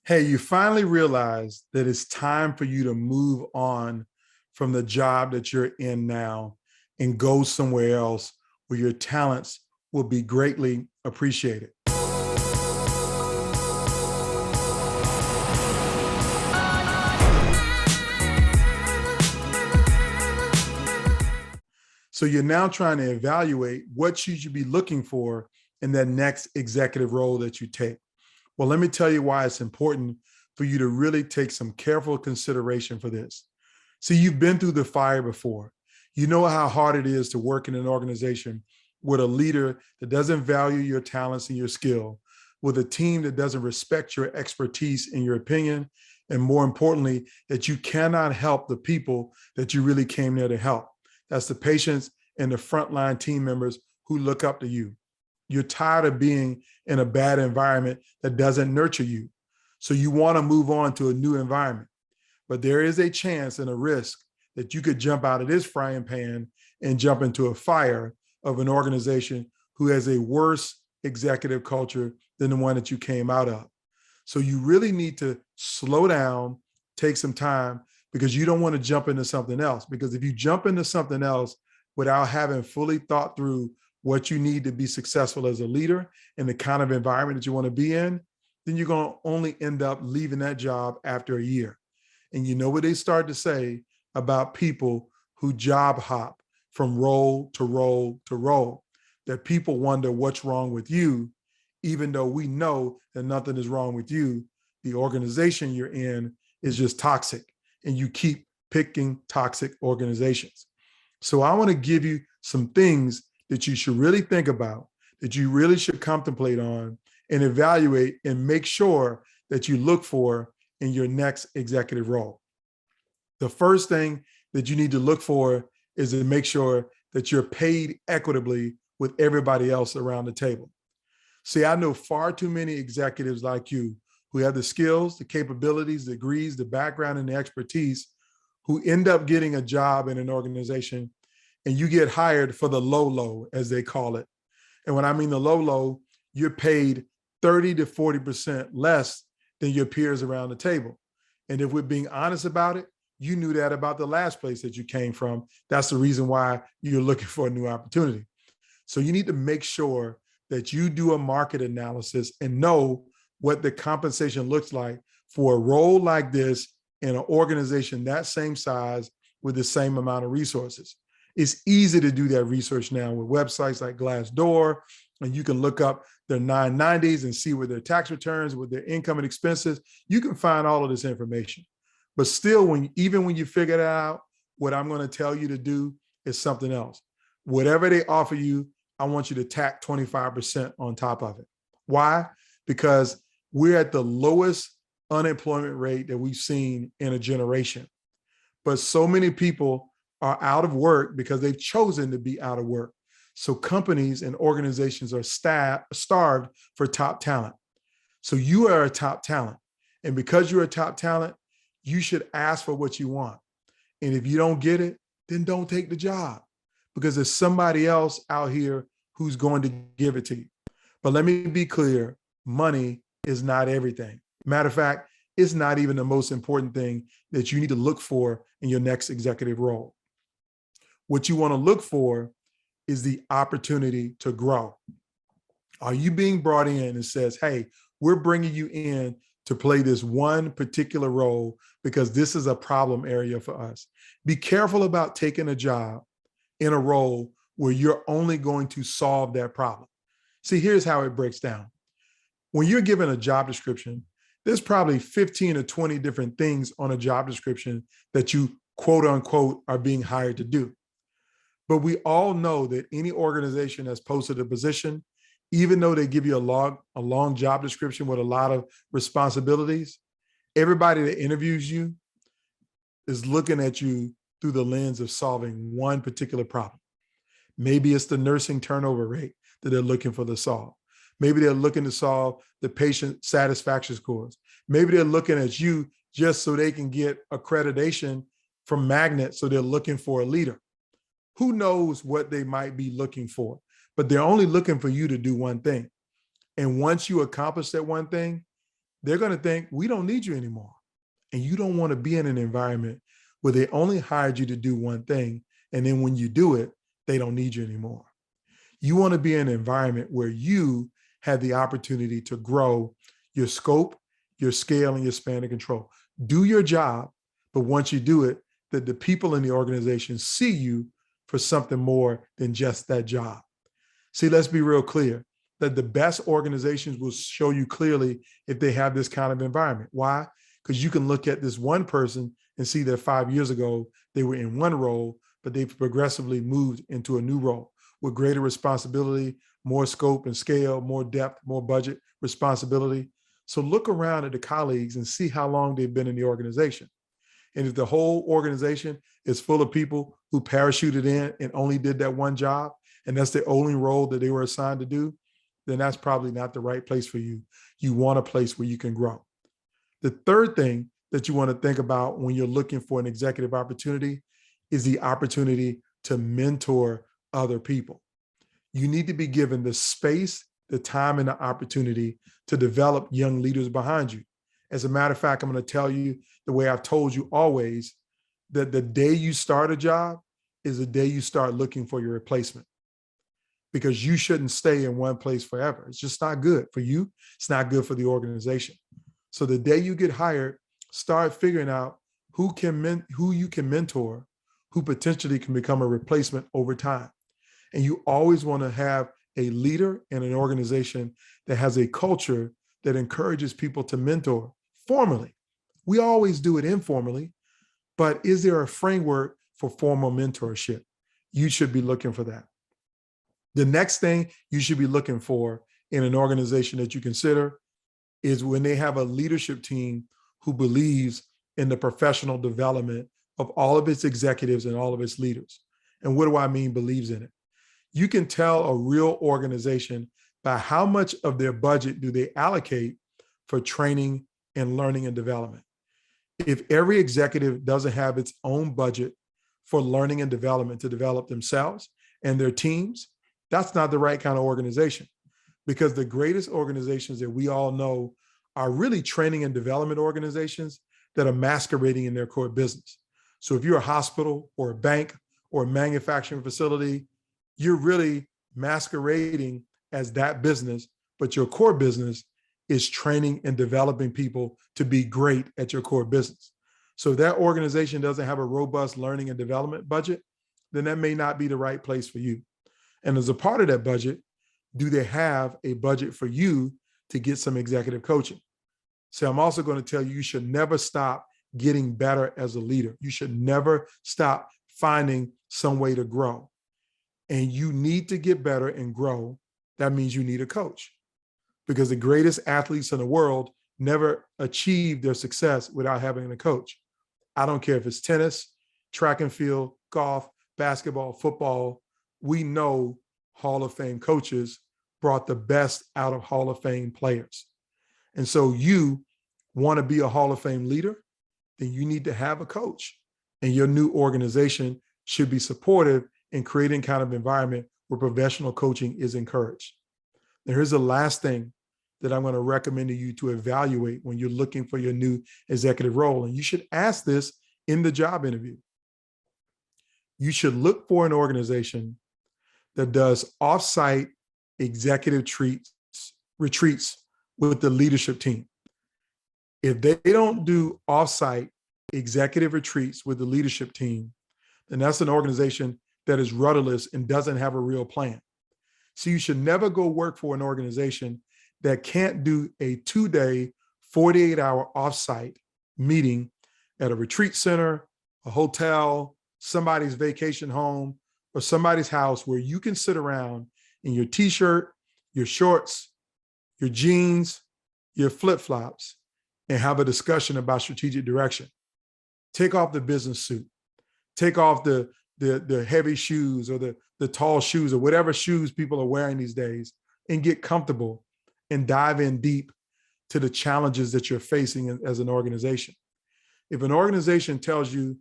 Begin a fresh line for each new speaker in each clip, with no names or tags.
Hey, you finally realize that it's time for you to move on from the job that you're in now and go somewhere else where your talents will be greatly appreciated. So you're now trying to evaluate what you should be looking for in that next executive role that you take. Well, let me tell you why it's important for you to really take some careful consideration for this. See, you've been through the fire before. You know how hard it is to work in an organization with a leader that doesn't value your talents and your skill, with a team that doesn't respect your expertise and your opinion, and more importantly, that you cannot help the people that you really came there to help. That's the patients and the frontline team members who look up to you. You're tired of being in a bad environment that doesn't nurture you. So you want to move on to a new environment. But there is a chance and a risk that you could jump out of this frying pan and jump into a fire of an organization who has a worse executive culture than the one that you came out of. So you really need to slow down, take some time, because you don't want to jump into something else. Because if you jump into something else without having fully thought through what you need to be successful as a leader and the kind of environment that you want to be in, then you're going to only end up leaving that job after a year. And you know what they start to say about people who job hop from role to role to role, that people wonder what's wrong with you, even though we know that nothing is wrong with you. The organization you're in is just toxic, and you keep picking toxic organizations. So I want to give you some things that you should really think about, that you really should contemplate on and evaluate and make sure that you look for in your next executive role. The first thing that you need to look for is to make sure that you're paid equitably with everybody else around the table. See, I know far too many executives like you who have the skills, the capabilities, the degrees, the background, and the expertise, who end up getting a job in an organization and you get hired for the low, as they call it. And when I mean the low, you're paid 30 to 40% less than your peers around the table. And if we're being honest about it, you knew that about the last place that you came from. That's the reason why you're looking for a new opportunity. So you need to make sure that you do a market analysis and know what the compensation looks like for a role like this in an organization that same size with the same amount of resources. It's easy to do that research now with websites like Glassdoor, and you can look up their 990s and see what their tax returns, with their income and expenses. You can find all of this information. But still, even when you figure that out, what I'm going to tell you to do is something else. Whatever they offer you, I want you to tack 25% on top of it. Why? Because we're at the lowest unemployment rate that we've seen in a generation. But so many people are out of work because they've chosen to be out of work. So companies and organizations are starved for top talent. So you are a top talent. And because you're a top talent, you should ask for what you want. And if you don't get it, then don't take the job, because there's somebody else out here who's going to give it to you. But let me be clear, money is not everything. Matter of fact, it's not even the most important thing that you need to look for in your next executive role. What you want to look for is the opportunity to grow. Are you being brought in and says, hey, we're bringing you in to play this one particular role because this is a problem area for us? Be careful about taking a job in a role where you're only going to solve that problem. See, here's how it breaks down. When you're given a job description, there's probably 15 or 20 different things on a job description that you, quote unquote, are being hired to do. But we all know that any organization that's posted a position, even though they give you a long job description with a lot of responsibilities, everybody that interviews you is looking at you through the lens of solving one particular problem. Maybe it's the nursing turnover rate that they're looking for to solve. Maybe they're looking to solve the patient satisfaction scores. Maybe they're looking at you just so they can get accreditation from Magnet, so they're looking for a leader. Who knows what they might be looking for, but they're only looking for you to do one thing. And once you accomplish that one thing, they're going to think we don't need you anymore. And you don't want to be in an environment where they only hired you to do one thing. And then when you do it, they don't need you anymore. You want to be in an environment where you have the opportunity to grow your scope, your scale, and your span of control. Do your job, but once you do it, that the people in the organization see you for something more than just that job. See, let's be real clear that the best organizations will show you clearly if they have this kind of environment. Why? Because you can look at this one person and see that 5 years ago, they were in one role, but they've progressively moved into a new role with greater responsibility, more scope and scale, more depth, more budget responsibility. So look around at the colleagues and see how long they've been in the organization. And if the whole organization is full of people who parachuted in and only did that one job, and that's the only role that they were assigned to do, then that's probably not the right place for you. You want a place where you can grow. The third thing that you want to think about when you're looking for an executive opportunity is the opportunity to mentor other people. You need to be given the space, the time, and the opportunity to develop young leaders behind you. As a matter of fact, I'm going to tell you the way I've told you always, that the day you start a job is the day you start looking for your replacement, because you shouldn't stay in one place forever. It's just not good for you. It's not good for the organization. So the day you get hired, start figuring out who you can mentor, who potentially can become a replacement over time. And you always want to have a leader in an organization that has a culture that encourages people to mentor formally. We always do it informally, but is there a framework for formal mentorship? You should be looking for that. The next thing you should be looking for in an organization that you consider is when they have a leadership team who believes in the professional development of all of its executives and all of its leaders. And what do I mean believes in it? You can tell a real organization by how much of their budget do they allocate for training and learning and development. If every executive doesn't have its own budget for learning and development to develop themselves and their teams, that's not the right kind of organization, because the greatest organizations that we all know are really training and development organizations that are masquerading in their core business. So if you're a hospital or a bank or a manufacturing facility, you're really masquerading as that business, but your core business is training and developing people to be great at your core business. So if that organization doesn't have a robust learning and development budget, then that may not be the right place for you. And as a part of that budget, do they have a budget for you to get some executive coaching? So I'm also going to tell you, you should never stop getting better as a leader. You should never stop finding some way to grow. And you need to get better and grow. That means you need a coach, because the greatest athletes in the world never achieve their success without having a coach. I don't care if it's tennis, track and field, golf, basketball, football. We know Hall of Fame coaches brought the best out of Hall of Fame players. And so you want to be a Hall of Fame leader, then you need to have a coach. And your new organization should be supportive in creating kind of environment where professional coaching is encouraged. Now, here's the last thing that I'm going to recommend to you to evaluate when you're looking for your new executive role. And you should ask this in the job interview. You should look for an organization that does offsite executive retreats with the leadership team. If they don't do offsite executive retreats with the leadership team, then that's an organization that is rudderless and doesn't have a real plan. So you should never go work for an organization that can't do a 2-day, 48-hour offsite meeting at a retreat center, a hotel, somebody's vacation home, or somebody's house where you can sit around in your t-shirt, your shorts, your jeans, your flip-flops, and have a discussion about strategic direction. Take off the business suit. Take off the heavy shoes or the tall shoes or whatever shoes people are wearing these days, and get comfortable and dive in deep to the challenges that you're facing as an organization. If an organization tells you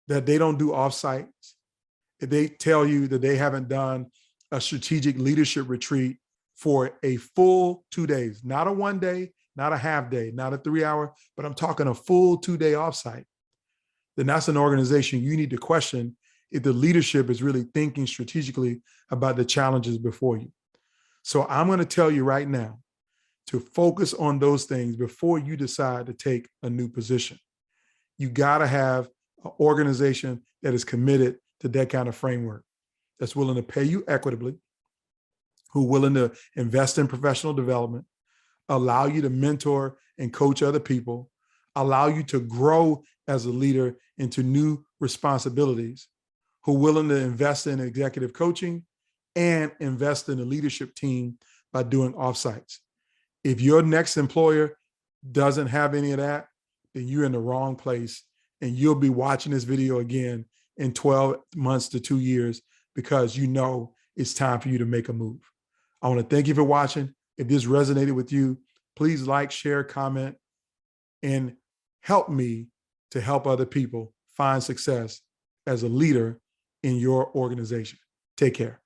that they don't do offsites, if they tell you that they haven't done a strategic leadership retreat for a full 2 days, not a 1 day, not a half day, not a 3 hour, but I'm talking a full 2 day offsite, then that's an organization you need to question if the leadership is really thinking strategically about the challenges before you. So I'm going to tell you right now to focus on those things before you decide to take a new position. You got to have an organization that is committed to that kind of framework, that's willing to pay you equitably, who are willing to invest in professional development, allow you to mentor and coach other people, allow you to grow as a leader into new responsibilities, who are willing to invest in executive coaching and invest in the leadership team by doing offsites. If your next employer doesn't have any of that, then you're in the wrong place, and you'll be watching this video again in 12 months to 2 years because you know it's time for you to make a move. I want to thank you for watching. If this resonated with you, please like, share, comment, and help me to help other people find success as a leader in your organization. Take care.